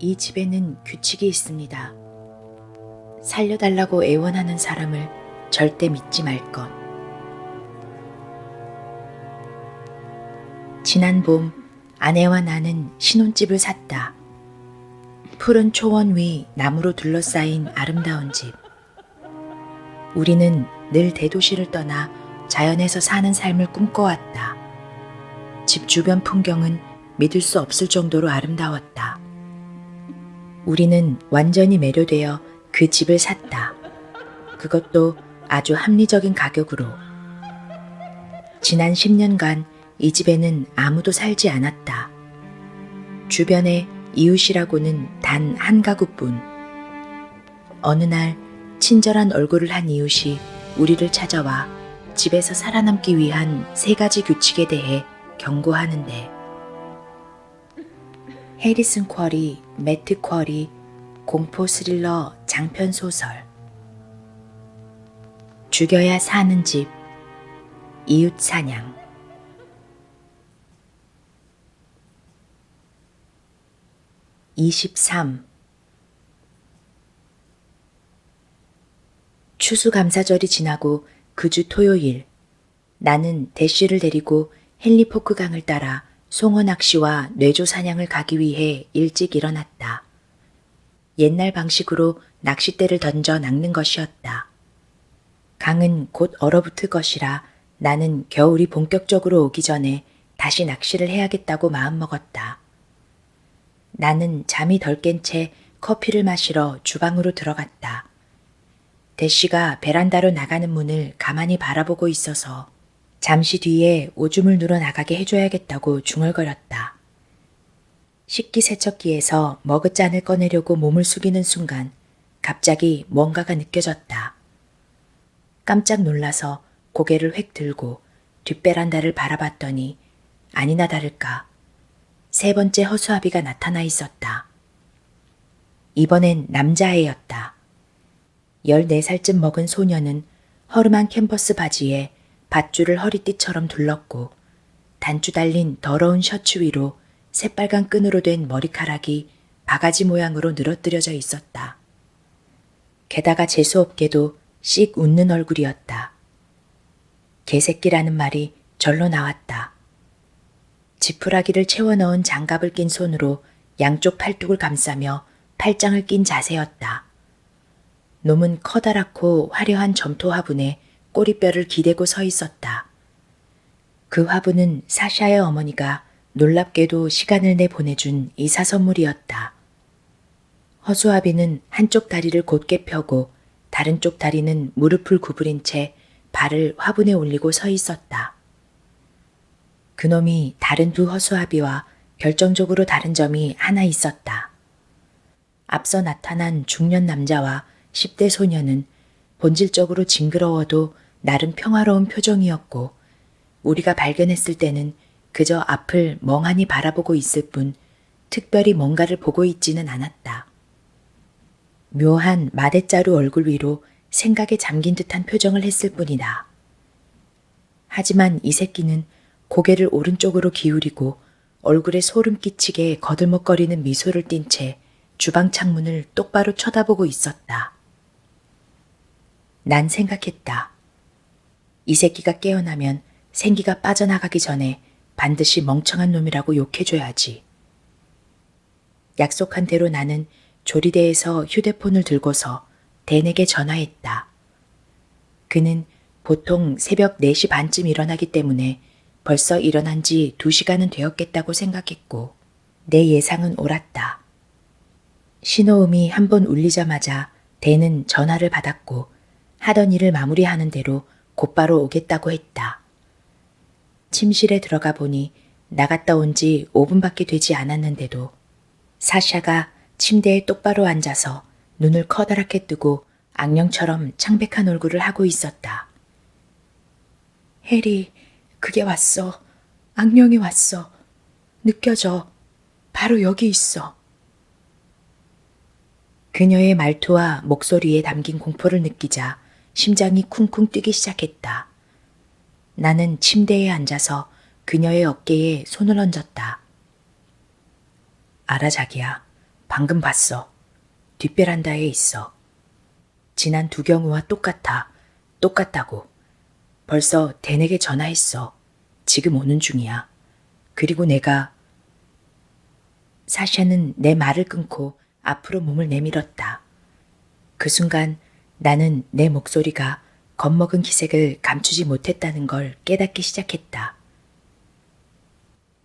이 집에는 규칙이 있습니다. 살려달라고 애원하는 사람을 절대 믿지 말 것. 지난 봄 아내와 나는 신혼집을 샀다. 푸른 초원 위 나무로 둘러싸인 아름다운 집. 우리는 늘 대도시를 떠나 자연에서 사는 삶을 꿈꿔왔다. 집 주변 풍경은 믿을 수 없을 정도로 아름다웠다. 우리는 완전히 매료되어 그 집을 샀다. 그것도 아주 합리적인 가격으로. 지난 10년간 이 집에는 아무도 살지 않았다. 주변에 이웃이라고는 단 한 가구뿐. 어느 날 친절한 얼굴을 한 이웃이 우리를 찾아와 집에서 살아남기 위한 3가지 규칙에 대해 경고하는데, 해리슨 쿼리, 매트 쿼리, 공포 스릴러 장편 소설. 죽여야 사는 집, 이웃 사냥. (23) 추수감사절이 지나고 그 주 토요일, 나는 대쉬를 데리고 헨리포크 강을 따라 송어 낚시와 뇌조 사냥을 가기 위해 일찍 일어났다. 옛날 방식으로 낚싯대를 던져 낚는 것이었다. 강은 곧 얼어붙을 것이라 나는 겨울이 본격적으로 오기 전에 다시 낚시를 해야겠다고 마음먹었다. 나는 잠이 덜 깬 채 커피를 마시러 주방으로 들어갔다. 대쉬가 베란다로 나가는 문을 가만히 바라보고 있어서 잠시 뒤에 오줌을 누러 나가게 해줘야겠다고 중얼거렸다. 식기세척기에서 머그잔을 꺼내려고 몸을 숙이는 순간 갑자기 뭔가가 느껴졌다. 깜짝 놀라서 고개를 획 들고 뒷베란다를 바라봤더니 아니나 다를까 3번째 허수아비가 나타나 있었다. 이번엔 남자애였다. 14살쯤 먹은 소녀는 허름한 캔버스 바지에 밧줄을 허리띠처럼 둘렀고 단추 달린 더러운 셔츠 위로 새빨간 끈으로 된 머리카락이 바가지 모양으로 늘어뜨려져 있었다. 게다가 재수없게도 씩 웃는 얼굴이었다. 개새끼라는 말이 절로 나왔다. 지푸라기를 채워 넣은 장갑을 낀 손으로 양쪽 팔뚝을 감싸며 팔짱을 낀 자세였다. 놈은 커다랗고 화려한 점토 화분에 꼬리뼈를 기대고 서 있었다. 그 화분은 사샤의 어머니가 놀랍게도 시간을 내 보내준 이사 선물이었다. 허수아비는 한쪽 다리를 곧게 펴고 다른 쪽 다리는 무릎을 구부린 채 발을 화분에 올리고 서 있었다. 그놈이 다른 2 허수아비와 결정적으로 다른 점이 하나 있었다. 앞서 나타난 중년 남자와 10대 소녀는 본질적으로 징그러워도 나름 평화로운 표정이었고 우리가 발견했을 때는 그저 앞을 멍하니 바라보고 있을 뿐 특별히 뭔가를 보고 있지는 않았다. 묘한 마대자루 얼굴 위로 생각에 잠긴 듯한 표정을 했을 뿐이다. 하지만 이 새끼는 고개를 오른쪽으로 기울이고 얼굴에 소름 끼치게 거들먹거리는 미소를 띤 채 주방 창문을 똑바로 쳐다보고 있었다. 난 생각했다. 이 새끼가 깨어나면 생기가 빠져나가기 전에 반드시 멍청한 놈이라고 욕해줘야지. 약속한 대로 나는 조리대에서 휴대폰을 들고서 댄에게 전화했다. 그는 보통 새벽 4시 반쯤 일어나기 때문에 벌써 일어난 지 2시간은 되었겠다고 생각했고 내 예상은 옳았다. 신호음이 한 번 울리자마자 댄은 전화를 받았고 하던 일을 마무리하는 대로 곧바로 오겠다고 했다. 침실에 들어가 보니 나갔다 온 지 5분밖에 되지 않았는데도 사샤가 침대에 똑바로 앉아서 눈을 커다랗게 뜨고 악령처럼 창백한 얼굴을 하고 있었다. 해리, 그게 왔어. 악령이 왔어. 느껴져. 바로 여기 있어. 그녀의 말투와 목소리에 담긴 공포를 느끼자 심장이 쿵쿵 뛰기 시작했다. 나는 침대에 앉아서 그녀의 어깨에 손을 얹었다. 알아 자기야. 방금 봤어. 뒷베란다에 있어. 지난 두경우와 똑같아. 똑같다고. 벌써 댄에게 전화했어. 지금 오는 중이야. 그리고 내가 사샤는 내 말을 끊고 앞으로 몸을 내밀었다. 그 순간 나는 내 목소리가 겁먹은 기색을 감추지 못했다는 걸 깨닫기 시작했다.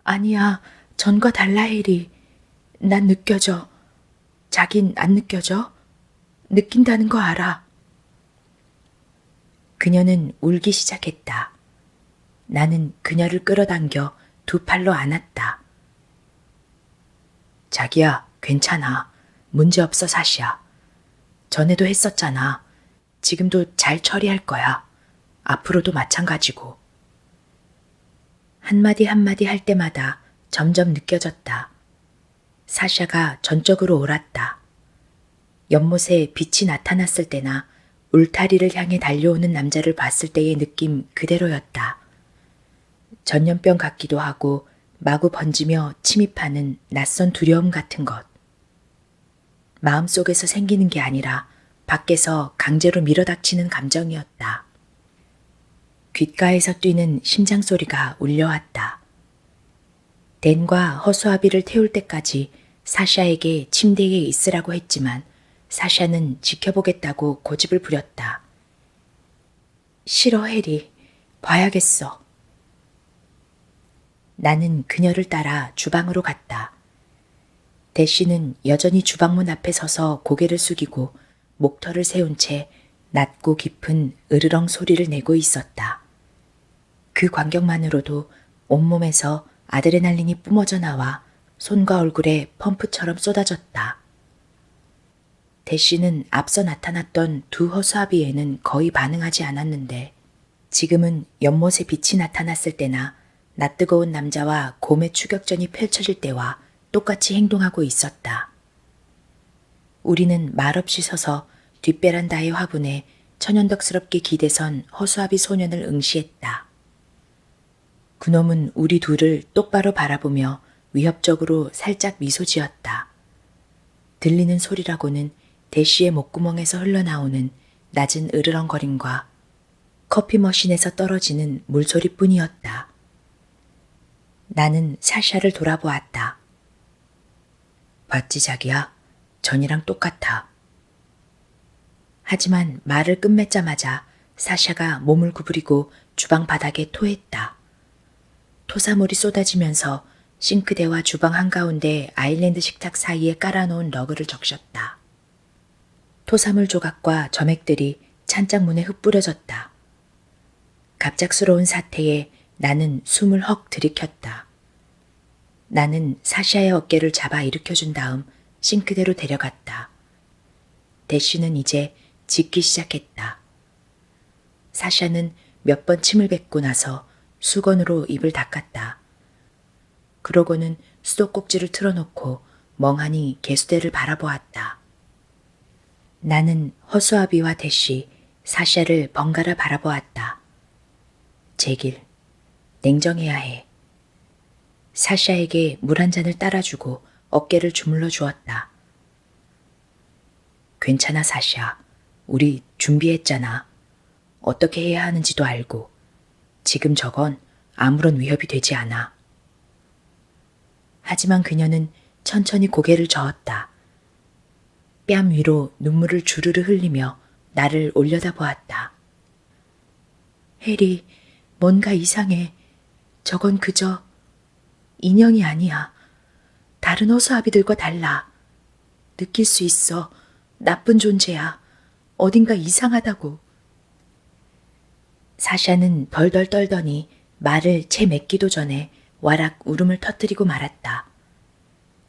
아니야, 전과 달라 해리. 난 느껴져. 자긴 안 느껴져? 느낀다는 거 알아. 그녀는 울기 시작했다. 나는 그녀를 끌어당겨 두 팔로 안았다. 자기야, 괜찮아. 문제없어, 사시야. 전에도 했었잖아. 지금도 잘 처리할 거야. 앞으로도 마찬가지고. 한마디 한마디 할 때마다 점점 느껴졌다. 사샤가 전적으로 옳았다. 연못에 빛이 나타났을 때나 울타리를 향해 달려오는 남자를 봤을 때의 느낌 그대로였다. 전염병 같기도 하고 마구 번지며 침입하는 낯선 두려움 같은 것. 마음속에서 생기는 게 아니라 밖에서 강제로 밀어닥치는 감정이었다. 귓가에서 뛰는 심장 소리가 울려왔다. 댄과 허수아비를 태울 때까지 사샤에게 침대에 있으라고 했지만 사샤는 지켜보겠다고 고집을 부렸다. 싫어, 해리. 봐야겠어. 나는 그녀를 따라 주방으로 갔다. 대쉬는 여전히 주방문 앞에 서서 고개를 숙이고 목털을 세운 채 낮고 깊은 으르렁 소리를 내고 있었다. 그 광경만으로도 온몸에서 아드레날린이 뿜어져 나와 손과 얼굴에 펌프처럼 쏟아졌다. 대쉬는 앞서 나타났던 두 허수아비에는 거의 반응하지 않았는데 지금은 연못에 빛이 나타났을 때나 낯뜨거운 남자와 곰의 추격전이 펼쳐질 때와 똑같이 행동하고 있었다. 우리는 말없이 서서 뒷베란다의 화분에 천연덕스럽게 기대선 허수아비 소년을 응시했다. 그놈은 우리 둘을 똑바로 바라보며 위협적으로 살짝 미소 지었다. 들리는 소리라고는 대쉬의 목구멍에서 흘러나오는 낮은 으르렁거림과 커피 머신에서 떨어지는 물소리뿐이었다. 나는 사샤를 돌아보았다. 봤지, 자기야? 전이랑 똑같아. 하지만 말을 끝맺자마자 사샤가 몸을 구부리고 주방 바닥에 토했다. 토사물이 쏟아지면서 싱크대와 주방 한가운데 아일랜드 식탁 사이에 깔아놓은 러그를 적셨다. 토사물 조각과 점액들이 찬장문에 흩뿌려졌다. 갑작스러운 사태에 나는 숨을 헉 들이켰다. 나는 사샤의 어깨를 잡아 일으켜준 다음 싱크대로 데려갔다. 대쉬는 이제 짖기 시작했다. 사샤는 몇 번 침을 뱉고 나서 수건으로 입을 닦았다. 그러고는 수도꼭지를 틀어놓고 멍하니 개수대를 바라보았다. 나는 허수아비와 대쉬, 사샤를 번갈아 바라보았다. 제길, 냉정해야 해. 사샤에게 물 한 잔을 따라주고 어깨를 주물러 주었다. 괜찮아, 사샤. 우리 준비했잖아. 어떻게 해야 하는지도 알고. 지금 저건 아무런 위협이 되지 않아. 하지만 그녀는 천천히 고개를 저었다. 뺨 위로 눈물을 주르르 흘리며 나를 올려다보았다. 해리, 뭔가 이상해. 저건 그저 인형이 아니야. 다른 허수아비들과 달라. 느낄 수 있어. 나쁜 존재야. 어딘가 이상하다고. 사샤는 덜덜 떨더니 말을 채 맺기도 전에 와락 울음을 터뜨리고 말았다.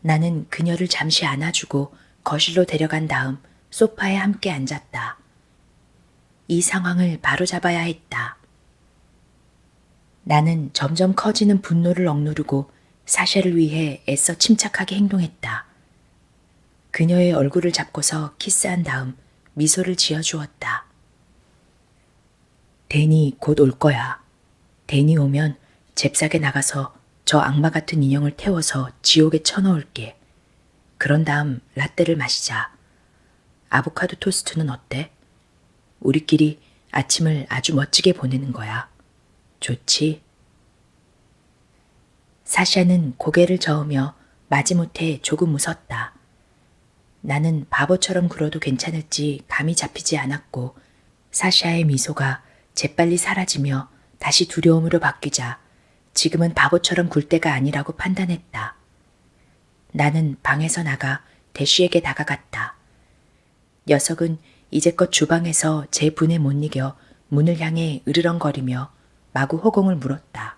나는 그녀를 잠시 안아주고 거실로 데려간 다음 소파에 함께 앉았다. 이 상황을 바로잡아야 했다. 나는 점점 커지는 분노를 억누르고 사샤를 위해 애써 침착하게 행동했다. 그녀의 얼굴을 잡고서 키스한 다음 미소를 지어주었다. 댄이 곧 올 거야. 댄이 오면 잽싸게 나가서 저 악마 같은 인형을 태워서 지옥에 쳐넣을게. 그런 다음 라떼를 마시자. 아보카도 토스트는 어때? 우리끼리 아침을 아주 멋지게 보내는 거야. 좋지? 사샤는 고개를 저으며 마지못해 조금 웃었다. 나는 바보처럼 굴어도 괜찮을지 감이 잡히지 않았고 사샤의 미소가 재빨리 사라지며 다시 두려움으로 바뀌자 지금은 바보처럼 굴 때가 아니라고 판단했다. 나는 방에서 나가 대쉬에게 다가갔다. 녀석은 이제껏 주방에서 제 분에 못 이겨 문을 향해 으르렁거리며 마구 허공을 물었다.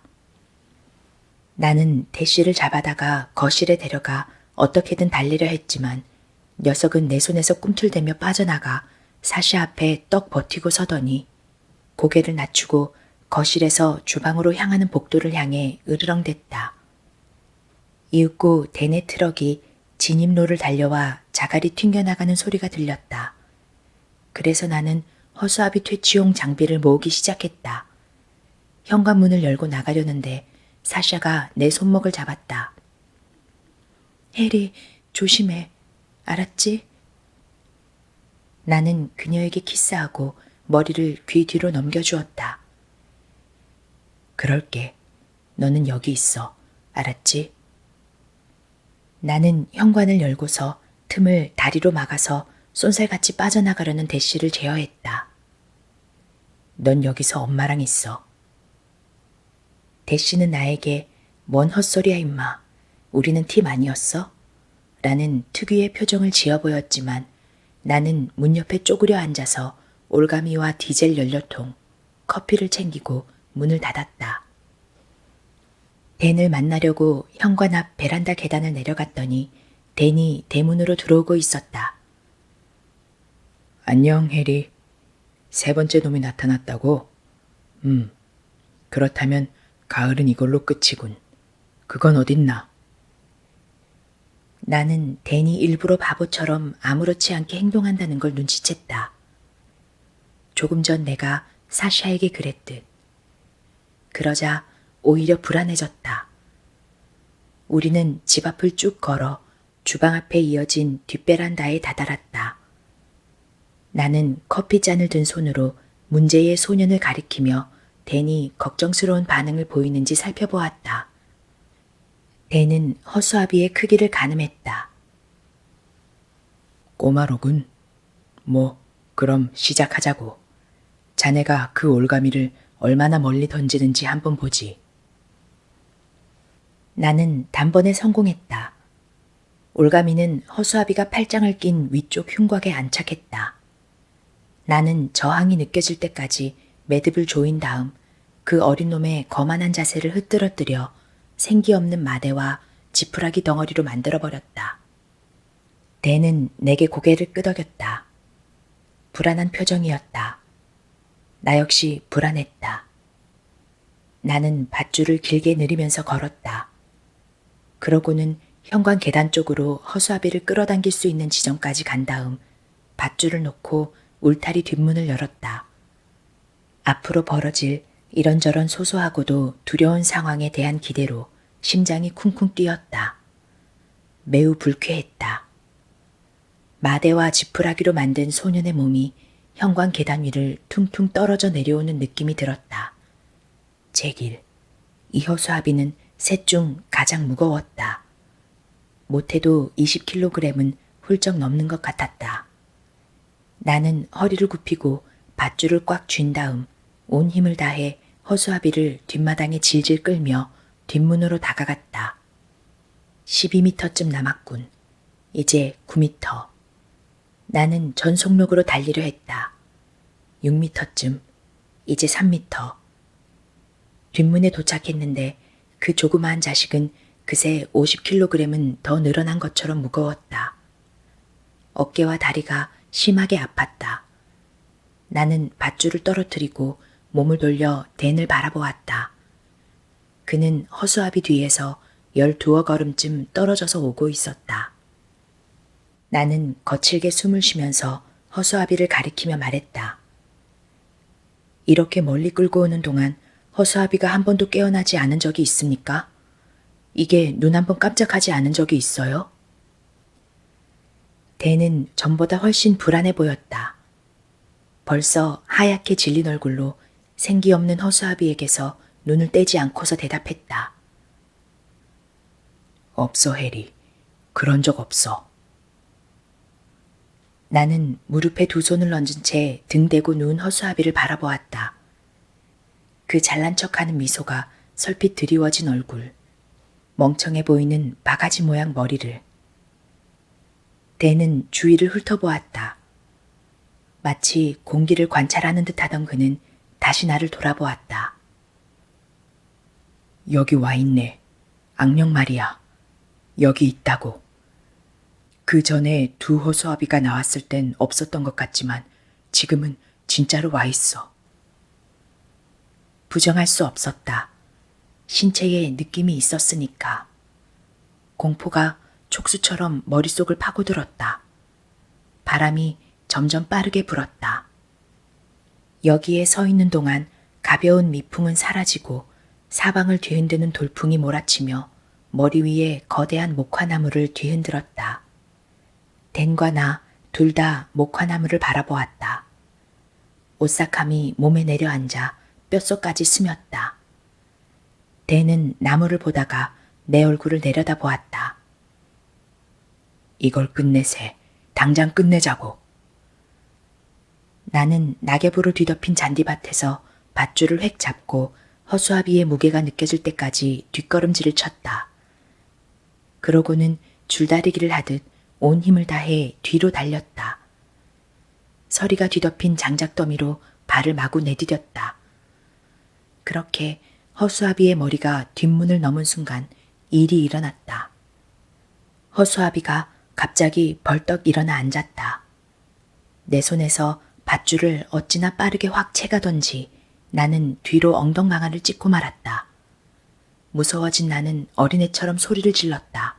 나는 대쉬를 잡아다가 거실에 데려가 어떻게든 달래려 했지만 녀석은 내 손에서 꿈틀대며 빠져나가 사샤 앞에 떡 버티고 서더니 고개를 낮추고 거실에서 주방으로 향하는 복도를 향해 으르렁댔다. 이윽고 대내 트럭이 진입로를 달려와 자갈이 튕겨나가는 소리가 들렸다. 그래서 나는 허수아비 퇴치용 장비를 모으기 시작했다. 현관문을 열고 나가려는데 사샤가 내 손목을 잡았다. 해리, 조심해. 알았지? 나는 그녀에게 키스하고 머리를 귀 뒤로 넘겨주었다. 그럴게. 너는 여기 있어. 알았지? 나는 현관을 열고서 틈을 다리로 막아서 쏜살같이 빠져나가려는 대쉬를 제어했다. 넌 여기서 엄마랑 있어. 대쉬는 나에게 뭔 헛소리야 임마. 우리는 팀 아니었어? 라는 특유의 표정을 지어 보였지만 나는 문 옆에 쪼그려 앉아서 올가미와 디젤 연료통, 커피를 챙기고 문을 닫았다. 댄을 만나려고 현관 앞 베란다 계단을 내려갔더니 댄이 대문으로 들어오고 있었다. 안녕, 해리. 세 번째 놈이 나타났다고? 그렇다면 가을은 이걸로 끝이군. 그건 어딨나? 나는 댄이 일부러 바보처럼 아무렇지 않게 행동한다는 걸 눈치챘다. 조금 전 내가 사샤에게 그랬듯. 그러자 오히려 불안해졌다. 우리는 집 앞을 쭉 걸어 주방 앞에 이어진 뒷베란다에 다다랐다. 나는 커피잔을 든 손으로 문제의 소년을 가리키며 댄이 걱정스러운 반응을 보이는지 살펴보았다. 댄은 허수아비의 크기를 가늠했다. 꼬마로군. 그럼 시작하자고. 자네가 그 올가미를 얼마나 멀리 던지는지 한번 보지. 나는 단번에 성공했다. 올가미는 허수아비가 팔짱을 낀 위쪽 흉곽에 안착했다. 나는 저항이 느껴질 때까지 매듭을 조인 다음 그 어린 놈의 거만한 자세를 흐트러뜨려 생기 없는 마대와 지푸라기 덩어리로 만들어버렸다. 댄은 내게 고개를 끄덕였다. 불안한 표정이었다. 나 역시 불안했다. 나는 밧줄을 길게 내리면서 걸었다. 그러고는 현관 계단 쪽으로 허수아비를 끌어당길 수 있는 지점까지 간 다음 밧줄을 놓고 울타리 뒷문을 열었다. 앞으로 벌어질 이런저런 소소하고도 두려운 상황에 대한 기대로 심장이 쿵쿵 뛰었다. 매우 불쾌했다. 마대와 지푸라기로 만든 소년의 몸이 현관 계단 위를 퉁퉁 떨어져 내려오는 느낌이 들었다. 제길, 이 허수아비는 셋 중 가장 무거웠다. 못해도 20kg은 훌쩍 넘는 것 같았다. 나는 허리를 굽히고 밧줄을 꽉 쥔 다음 온 힘을 다해 허수아비를 뒷마당에 질질 끌며 뒷문으로 다가갔다. 12m쯤 남았군. 이제 9m. 나는 전속력으로 달리려 했다. 6m쯤. 이제 3m. 뒷문에 도착했는데 그 조그마한 자식은 그새 50kg은 더 늘어난 것처럼 무거웠다. 어깨와 다리가 심하게 아팠다. 나는 밧줄을 떨어뜨리고 몸을 돌려 댄을 바라보았다. 그는 허수아비 뒤에서 12어 걸음쯤 떨어져서 오고 있었다. 나는 거칠게 숨을 쉬면서 허수아비를 가리키며 말했다. 이렇게 멀리 끌고 오는 동안 허수아비가 한 번도 깨어나지 않은 적이 있습니까? 이게 눈 한 번 깜짝하지 않은 적이 있어요? 대는 전보다 훨씬 불안해 보였다. 벌써 하얗게 질린 얼굴로 생기 없는 허수아비에게서 눈을 떼지 않고서 대답했다. 없어, 해리. 그런 적 없어. 나는 무릎에 두 손을 얹은 채 등 대고 누운 허수아비를 바라보았다. 그 잘난 척하는 미소가 설핏 드리워진 얼굴, 멍청해 보이는 바가지 모양 머리를. 대는 주위를 훑어보았다. 마치 공기를 관찰하는 듯 하던 그는 다시 나를 돌아보았다. 여기 와 있네. 악령 말이야. 여기 있다고. 그 전에 두 허수아비가 나왔을 땐 없었던 것 같지만 지금은 진짜로 와 있어. 부정할 수 없었다. 신체에 느낌이 있었으니까. 공포가 촉수처럼 머릿속을 파고들었다. 바람이 점점 빠르게 불었다. 여기에 서 있는 동안 가벼운 미풍은 사라지고 사방을 뒤흔드는 돌풍이 몰아치며 머리 위에 거대한 목화나무를 뒤흔들었다. 댄과 나 둘 다 목화나무를 바라보았다. 오싹함이 몸에 내려앉아 뼛속까지 스몄다. 댄은 나무를 보다가 내 얼굴을 내려다보았다. 이걸 끝내세. 당장 끝내자고. 나는 낙엽으로 뒤덮인 잔디밭에서 밧줄을 획 잡고 허수아비의 무게가 느껴질 때까지 뒷걸음질을 쳤다. 그러고는 줄다리기를 하듯 온 힘을 다해 뒤로 달렸다. 서리가 뒤덮인 장작더미로 발을 마구 내디뎠다. 그렇게 허수아비의 머리가 뒷문을 넘은 순간 일이 일어났다. 허수아비가 갑자기 벌떡 일어나 앉았다. 내 손에서 밧줄을 어찌나 빠르게 확 채가던지 나는 뒤로 엉덩방아를 찍고 말았다. 무서워진 나는 어린애처럼 소리를 질렀다.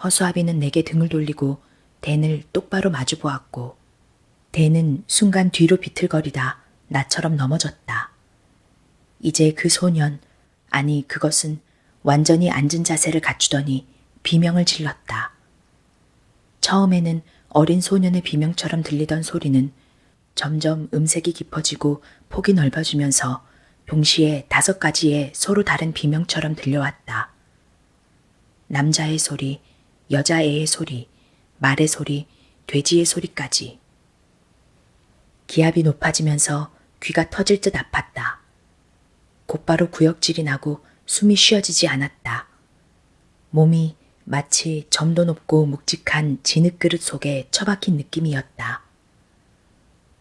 허수아비는 내게 등을 돌리고 댄을 똑바로 마주보았고 댄은 순간 뒤로 비틀거리다 나처럼 넘어졌다. 이제 그 소년, 아니 그것은 완전히 앉은 자세를 갖추더니 비명을 질렀다. 처음에는 어린 소년의 비명처럼 들리던 소리는 점점 음색이 깊어지고 폭이 넓어지면서 동시에 5가지의 서로 다른 비명처럼 들려왔다. 남자의 소리, 여자애의 소리, 말의 소리, 돼지의 소리까지. 기압이 높아지면서 귀가 터질 듯 아팠다. 곧바로 구역질이 나고 숨이 쉬어지지 않았다. 몸이 마치 점도 높고 묵직한 진흙그릇 속에 처박힌 느낌이었다.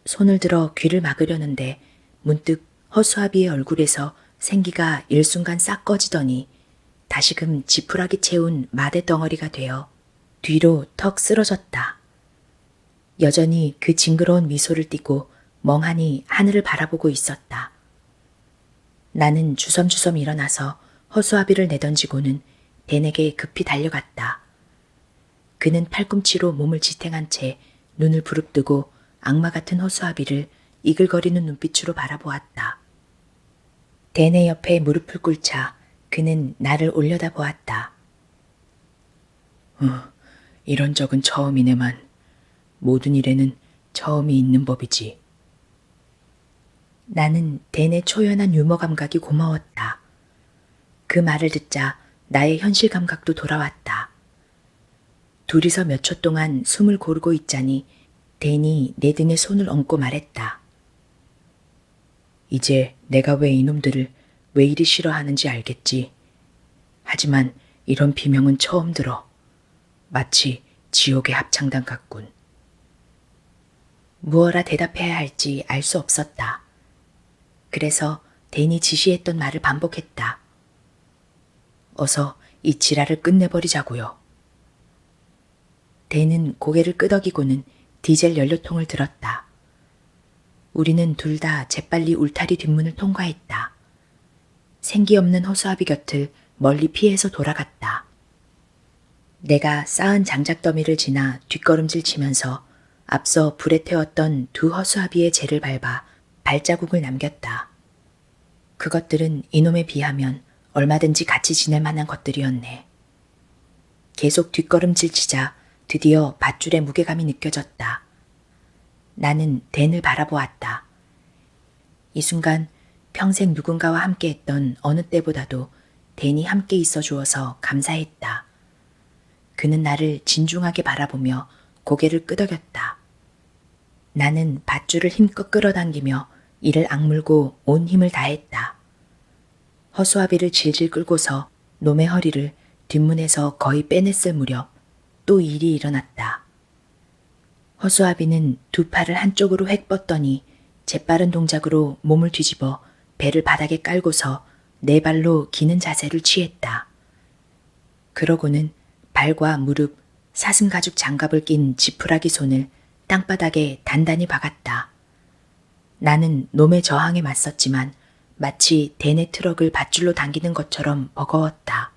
손을 들어 귀를 막으려는데 문득 허수아비의 얼굴에서 생기가 일순간 싹 꺼지더니 다시금 지푸라기 채운 마대 덩어리가 되어 뒤로 턱 쓰러졌다. 여전히 그 징그러운 미소를 띠고 멍하니 하늘을 바라보고 있었다. 나는 주섬주섬 일어나서 허수아비를 내던지고는 댄에게 급히 달려갔다. 그는 팔꿈치로 몸을 지탱한 채 눈을 부릅뜨고 악마 같은 허수아비를 이글거리는 눈빛으로 바라보았다. 댄의 옆에 무릎을 꿇자 그는 나를 올려다보았다. 이런 적은 처음이네만 모든 일에는 처음이 있는 법이지. 나는 댄의 초연한 유머 감각이 고마웠다. 그 말을 듣자 나의 현실 감각도 돌아왔다. 둘이서 몇 초 동안 숨을 고르고 있자니 댄이 내 등에 손을 얹고 말했다. 이제 내가 왜 이놈들을 왜 이리 싫어하는지 알겠지. 하지만 이런 비명은 처음 들어. 마치 지옥의 합창단 같군. 무어라 대답해야 할지 알 수 없었다. 그래서 댄이 지시했던 말을 반복했다. 어서 이 지랄을 끝내버리자고요. 댄은 고개를 끄덕이고는 디젤 연료통을 들었다. 우리는 둘 다 재빨리 울타리 뒷문을 통과했다. 생기 없는 허수아비 곁을 멀리 피해서 돌아갔다. 내가 쌓은 장작더미를 지나 뒷걸음질 치면서 앞서 불에 태웠던 두 허수아비의 재를 밟아 발자국을 남겼다. 그것들은 이놈에 비하면 얼마든지 같이 지낼 만한 것들이었네. 계속 뒷걸음질 치자 드디어 밧줄의 무게감이 느껴졌다. 나는 댄을 바라보았다. 이 순간 평생 누군가와 함께했던 어느 때보다도 댄이 함께 있어 주어서 감사했다. 그는 나를 진중하게 바라보며 고개를 끄덕였다. 나는 밧줄을 힘껏 끌어당기며 이를 악물고 온 힘을 다했다. 허수아비를 질질 끌고서 놈의 허리를 뒷문에서 거의 빼냈을 무렵 또 일이 일어났다. 허수아비는 두 팔을 한쪽으로 획 뻗더니 재빠른 동작으로 몸을 뒤집어 배를 바닥에 깔고서 네 발로 기는 자세를 취했다. 그러고는 발과 무릎, 사슴 가죽 장갑을 낀 지푸라기 손을 땅바닥에 단단히 박았다. 나는 놈의 저항에 맞섰지만 마치 댄의 트럭을 밧줄로 당기는 것처럼 버거웠다.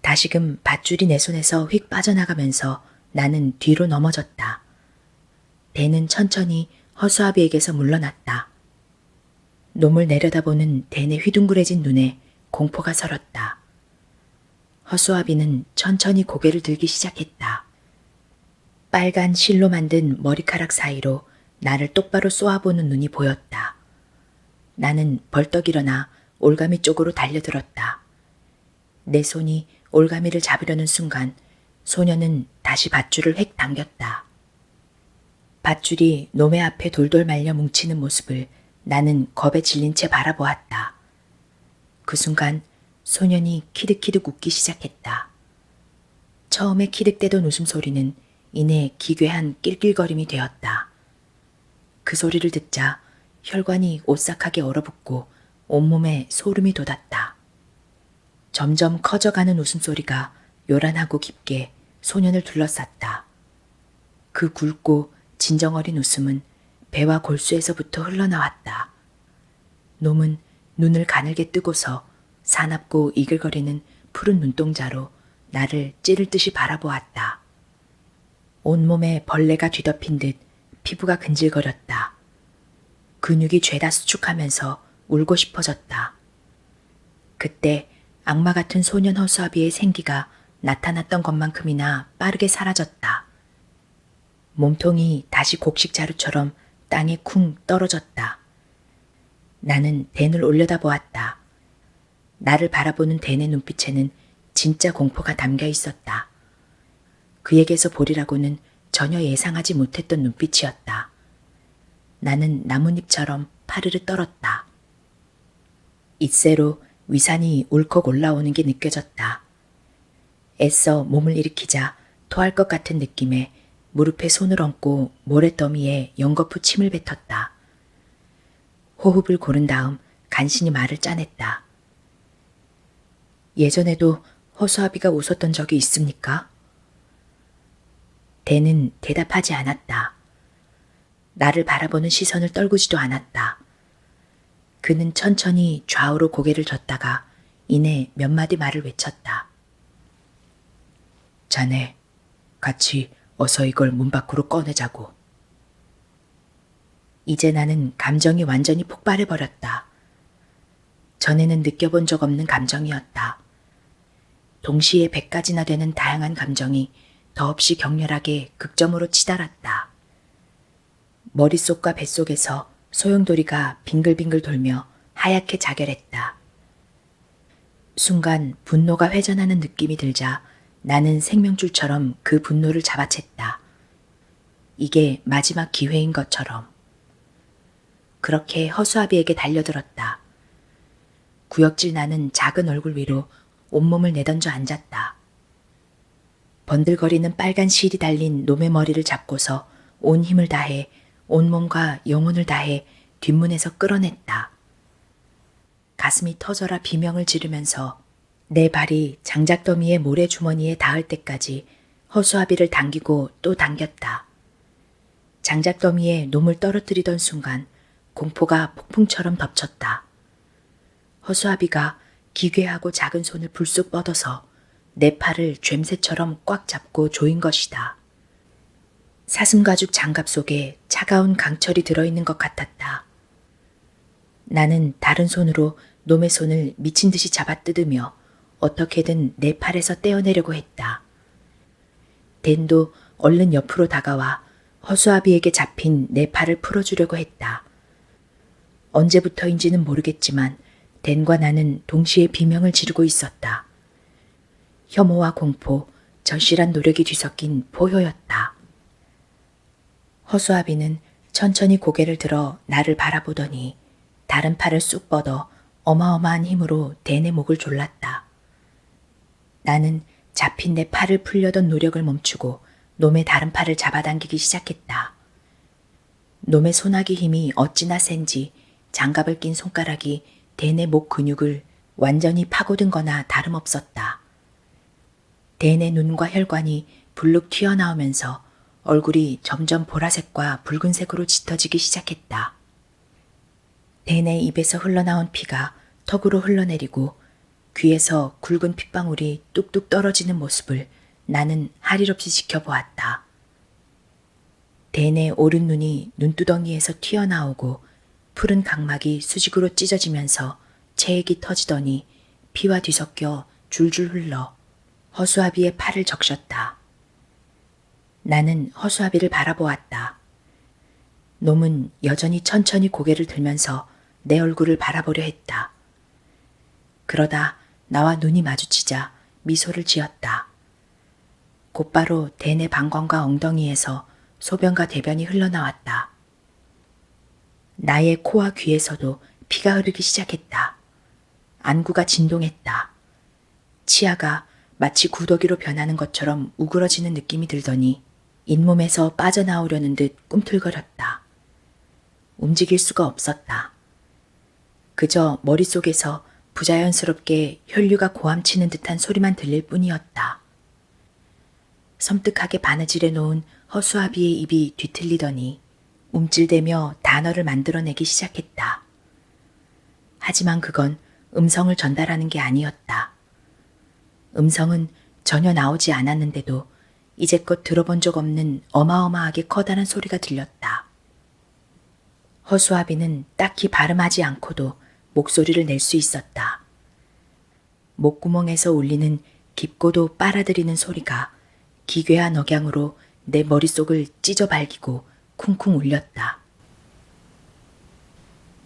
다시금 밧줄이 내 손에서 휙 빠져나가면서 나는 뒤로 넘어졌다. 댄은 천천히 허수아비에게서 물러났다. 놈을 내려다보는 댄의 휘둥그레진 눈에 공포가 설었다. 허수아비는 천천히 고개를 들기 시작했다. 빨간 실로 만든 머리카락 사이로 나를 똑바로 쏘아보는 눈이 보였다. 나는 벌떡 일어나 올가미 쪽으로 달려들었다. 내 손이 올가미를 잡으려는 순간 소녀는 다시 밧줄을 획 당겼다. 밧줄이 놈의 앞에 돌돌 말려 뭉치는 모습을 나는 겁에 질린 채 바라보았다. 그 순간 소년이 키득키득 웃기 시작했다. 처음에 키득대던 웃음소리는 이내 기괴한 낄낄거림이 되었다. 그 소리를 듣자 혈관이 오싹하게 얼어붙고 온몸에 소름이 돋았다. 점점 커져가는 웃음소리가 요란하고 깊게 소년을 둘러쌌다. 그 굵고 진정어린 웃음은 배와 골수에서부터 흘러나왔다. 놈은 눈을 가늘게 뜨고서 사납고 이글거리는 푸른 눈동자로 나를 찌를 듯이 바라보았다. 온몸에 벌레가 뒤덮인 듯 피부가 근질거렸다. 근육이 죄다 수축하면서 울고 싶어졌다. 그때 악마 같은 소년 허수아비의 생기가 나타났던 것만큼이나 빠르게 사라졌다. 몸통이 다시 곡식 자루처럼 땅에 쿵 떨어졌다. 나는 댄을 올려다보았다. 나를 바라보는 댄의 눈빛에는 진짜 공포가 담겨 있었다. 그에게서 보리라고는 전혀 예상하지 못했던 눈빛이었다. 나는 나뭇잎처럼 파르르 떨었다. 잇새로 위산이 울컥 올라오는 게 느껴졌다. 애써 몸을 일으키자 토할 것 같은 느낌에 무릎에 손을 얹고 모래더미에 연거푸 침을 뱉었다. 호흡을 고른 다음 간신히 말을 짜냈다. 예전에도 허수아비가 웃었던 적이 있습니까? 댄은 대답하지 않았다. 나를 바라보는 시선을 떨구지도 않았다. 그는 천천히 좌우로 고개를 젓다가 이내 몇 마디 말을 외쳤다. 자네, 같이 어서 이걸 문 밖으로 꺼내자고. 이제 나는 감정이 완전히 폭발해버렸다. 전에는 느껴본 적 없는 감정이었다. 동시에 100가지나 되는 다양한 감정이 더없이 격렬하게 극점으로 치달았다. 머릿속과 뱃속에서 소용돌이가 빙글빙글 돌며 하얗게 자결했다. 순간 분노가 회전하는 느낌이 들자 나는 생명줄처럼 그 분노를 잡아챘다. 이게 마지막 기회인 것처럼. 그렇게 허수아비에게 달려들었다. 구역질 나는 작은 얼굴 위로 온몸을 내던져 앉았다. 번들거리는 빨간 실이 달린 놈의 머리를 잡고서 온 힘을 다해 온몸과 영혼을 다해 뒷문에서 끌어냈다. 가슴이 터져라 비명을 지르면서 내 발이 장작더미의 모래주머니에 닿을 때까지 허수아비를 당기고 또 당겼다. 장작더미에 놈을 떨어뜨리던 순간 공포가 폭풍처럼 덮쳤다. 허수아비가 기괴하고 작은 손을 불쑥 뻗어서 내 팔을 죬새처럼 꽉 잡고 조인 것이다. 사슴가죽 장갑 속에 차가운 강철이 들어있는 것 같았다. 나는 다른 손으로 놈의 손을 미친 듯이 잡아뜯으며 어떻게든 내 팔에서 떼어내려고 했다. 댄도 얼른 옆으로 다가와 허수아비에게 잡힌 내 팔을 풀어주려고 했다. 언제부터인지는 모르겠지만 댄과 나는 동시에 비명을 지르고 있었다. 혐오와 공포, 절실한 노력이 뒤섞인 포효였다. 허수아비는 천천히 고개를 들어 나를 바라보더니 다른 팔을 쑥 뻗어 어마어마한 힘으로 댄의 목을 졸랐다. 나는 잡힌 내 팔을 풀려던 노력을 멈추고 놈의 다른 팔을 잡아당기기 시작했다. 놈의 소나기 힘이 어찌나 센지 장갑을 낀 손가락이 댄의 목 근육을 완전히 파고든 거나 다름없었다. 댄의 눈과 혈관이 불룩 튀어나오면서 얼굴이 점점 보라색과 붉은색으로 짙어지기 시작했다. 댄의 입에서 흘러나온 피가 턱으로 흘러내리고 귀에서 굵은 핏방울이 뚝뚝 떨어지는 모습을 나는 할 일 없이 지켜보았다. 댄의 오른 눈이 눈두덩이에서 튀어나오고 푸른 각막이 수직으로 찢어지면서 체액이 터지더니 피와 뒤섞여 줄줄 흘러 허수아비의 팔을 적셨다. 나는 허수아비를 바라보았다. 놈은 여전히 천천히 고개를 들면서 내 얼굴을 바라보려 했다. 그러다 나와 눈이 마주치자 미소를 지었다. 곧바로 댄의 방광과 엉덩이에서 소변과 대변이 흘러나왔다. 나의 코와 귀에서도 피가 흐르기 시작했다. 안구가 진동했다. 치아가 마치 구더기로 변하는 것처럼 우그러지는 느낌이 들더니 잇몸에서 빠져나오려는 듯 꿈틀거렸다. 움직일 수가 없었다. 그저 머릿속에서 부자연스럽게 혈류가 고함치는 듯한 소리만 들릴 뿐이었다. 섬뜩하게 바느질해 놓은 허수아비의 입이 뒤틀리더니 움찔대며 단어를 만들어내기 시작했다. 하지만 그건 음성을 전달하는 게 아니었다. 음성은 전혀 나오지 않았는데도 이제껏 들어본 적 없는 어마어마하게 커다란 소리가 들렸다. 허수아비는 딱히 발음하지 않고도 목소리를 낼 수 있었다. 목구멍에서 울리는 깊고도 빨아들이는 소리가 기괴한 억양으로 내 머릿속을 찢어 발기고 쿵쿵 울렸다.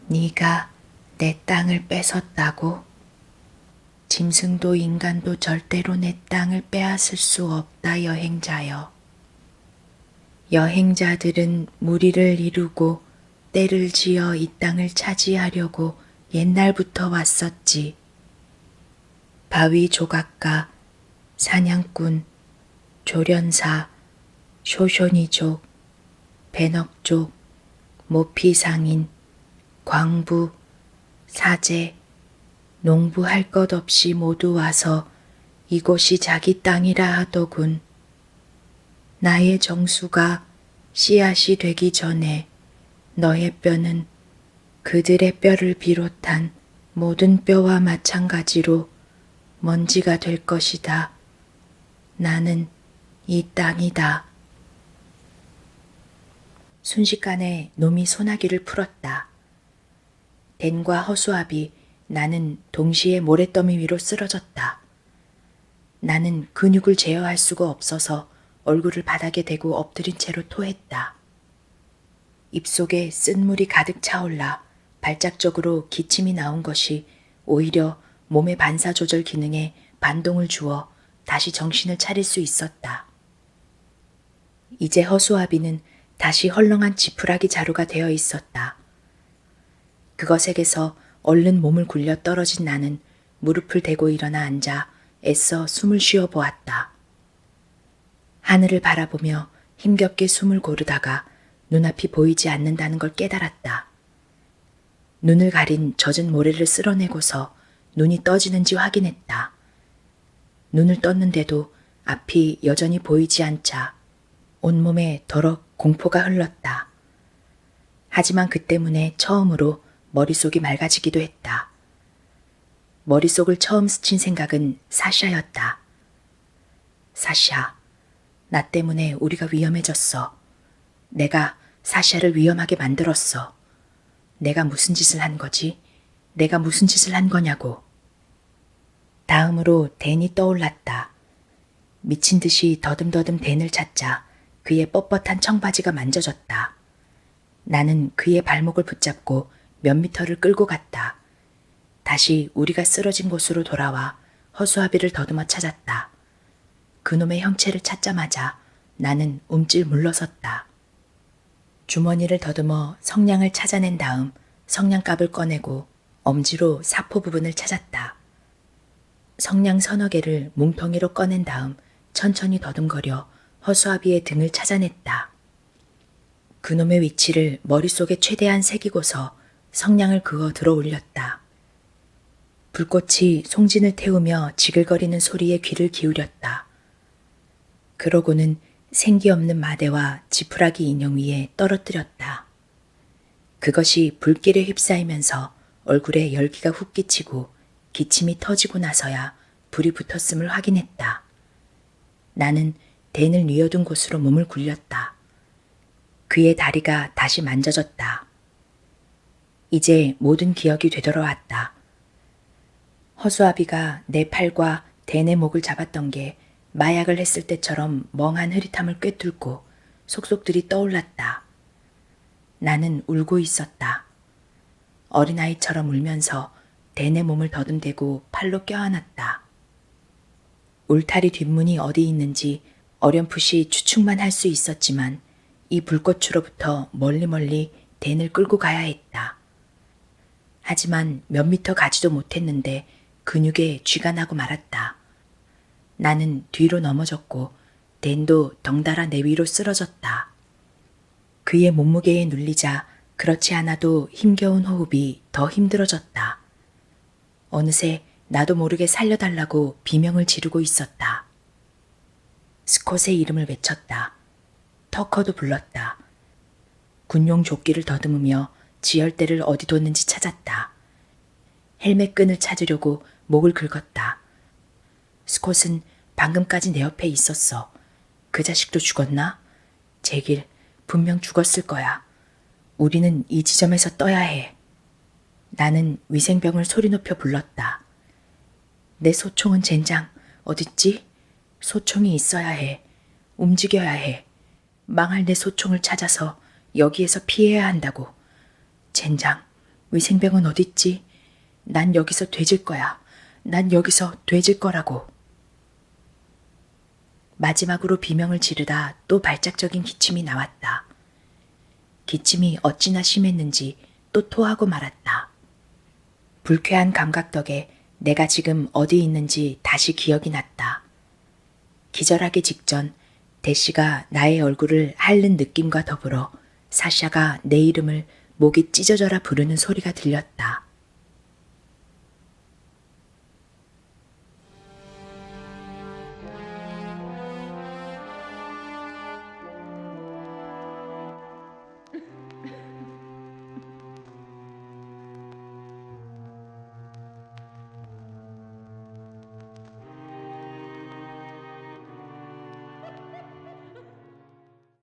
네가 내 땅을 뺏었다고? 짐승도 인간도 절대로 내 땅을 빼앗을 수 없다, 여행자여. 여행자들은 무리를 이루고 때를 지어 이 땅을 차지하려고 옛날부터 왔었지. 바위 조각가, 사냥꾼, 조련사, 쇼쇼니족, 배넉족, 모피상인, 광부, 사제, 농부할 것 없이 모두 와서 이곳이 자기 땅이라 하더군. 나의 정수가 씨앗이 되기 전에 너의 뼈는 그들의 뼈를 비롯한 모든 뼈와 마찬가지로 먼지가 될 것이다. 나는 이 땅이다. 순식간에 놈이 소나기를 풀었다. 댄과 허수아비, 나는 동시에 모래더미 위로 쓰러졌다. 나는 근육을 제어할 수가 없어서 얼굴을 바닥에 대고 엎드린 채로 토했다. 입속에 쓴물이 가득 차올라 발작적으로 기침이 나온 것이 오히려 몸의 반사 조절 기능에 반동을 주어 다시 정신을 차릴 수 있었다. 이제 허수아비는 다시 헐렁한 지푸라기 자루가 되어 있었다. 그것에게서 얼른 몸을 굴려 떨어진 나는 무릎을 대고 일어나 앉아 애써 숨을 쉬어 보았다. 하늘을 바라보며 힘겹게 숨을 고르다가 눈앞이 보이지 않는다는 걸 깨달았다. 눈을 가린 젖은 모래를 쓸어내고서 눈이 떠지는지 확인했다. 눈을 떴는데도 앞이 여전히 보이지 않자 온몸에 더러 공포가 흘렀다. 하지만 그 때문에 처음으로 머릿속이 맑아지기도 했다. 머릿속을 처음 스친 생각은 사샤였다. 사샤, 나 때문에 우리가 위험해졌어. 내가 사샤를 위험하게 만들었어. 내가 무슨 짓을 한 거지? 내가 무슨 짓을 한 거냐고. 다음으로 댄이 떠올랐다. 미친 듯이 더듬더듬 댄을 찾자 그의 뻣뻣한 청바지가 만져졌다. 나는 그의 발목을 붙잡고 몇 미터를 끌고 갔다. 다시 우리가 쓰러진 곳으로 돌아와 허수아비를 더듬어 찾았다. 그놈의 형체를 찾자마자 나는 움찔 물러섰다. 주머니를 더듬어 성냥을 찾아낸 다음 성냥갑을 꺼내고 엄지로 사포 부분을 찾았다. 성냥 서너 개를 뭉텅이로 꺼낸 다음 천천히 더듬거려 허수아비의 등을 찾아냈다. 그놈의 위치를 머릿속에 최대한 새기고서 성냥을 그어 들어 올렸다. 불꽃이 송진을 태우며 지글거리는 소리에 귀를 기울였다. 그러고는 생기 없는 마대와 지푸라기 인형 위에 떨어뜨렸다. 그것이 불길에 휩싸이면서 얼굴에 열기가 훅 끼치고 기침이 터지고 나서야 불이 붙었음을 확인했다. 나는 댄을 뉘어둔 곳으로 몸을 굴렸다. 그의 다리가 다시 만져졌다. 이제 모든 기억이 되돌아왔다. 허수아비가 내 팔과 댄의 목을 잡았던 게 마약을 했을 때처럼 멍한 흐릿함을 꿰뚫고 속속들이 떠올랐다. 나는 울고 있었다. 어린아이처럼 울면서 댄의 몸을 더듬대고 팔로 껴안았다. 울타리 뒷문이 어디 있는지 어렴풋이 추측만 할 수 있었지만 이 불꽃으로부터 멀리 댄을 끌고 가야 했다. 하지만 몇 미터 가지도 못했는데 근육에 쥐가 나고 말았다. 나는 뒤로 넘어졌고 댄도 덩달아 내 위로 쓰러졌다. 그의 몸무게에 눌리자 그렇지 않아도 힘겨운 호흡이 더 힘들어졌다. 어느새 나도 모르게 살려달라고 비명을 지르고 있었다. 스콧의 이름을 외쳤다. 터커도 불렀다. 군용 조끼를 더듬으며 지혈대를 어디 뒀는지 찾았다. 헬멧 끈을 찾으려고 목을 긁었다. 스콧은 방금까지 내 옆에 있었어. 그 자식도 죽었나? 제길 분명 죽었을 거야. 우리는 이 지점에서 떠야 해. 나는 위생병을 소리 높여 불렀다. 내 소총은 젠장 어딨지? 소총이 있어야 해. 움직여야 해. 망할 내 소총을 찾아서 여기에서 피해야 한다고. 젠장, 위생병은 어딨지? 난 여기서 돼질 거야. 난 여기서 돼질 거라고. 마지막으로 비명을 지르다 또 발작적인 기침이 나왔다. 기침이 어찌나 심했는지 또 토하고 말았다. 불쾌한 감각 덕에 내가 지금 어디 있는지 다시 기억이 났다. 기절하기 직전 대시가 나의 얼굴을 핥는 느낌과 더불어 사샤가 내 이름을 목이 찢어져라 부르는 소리가 들렸다.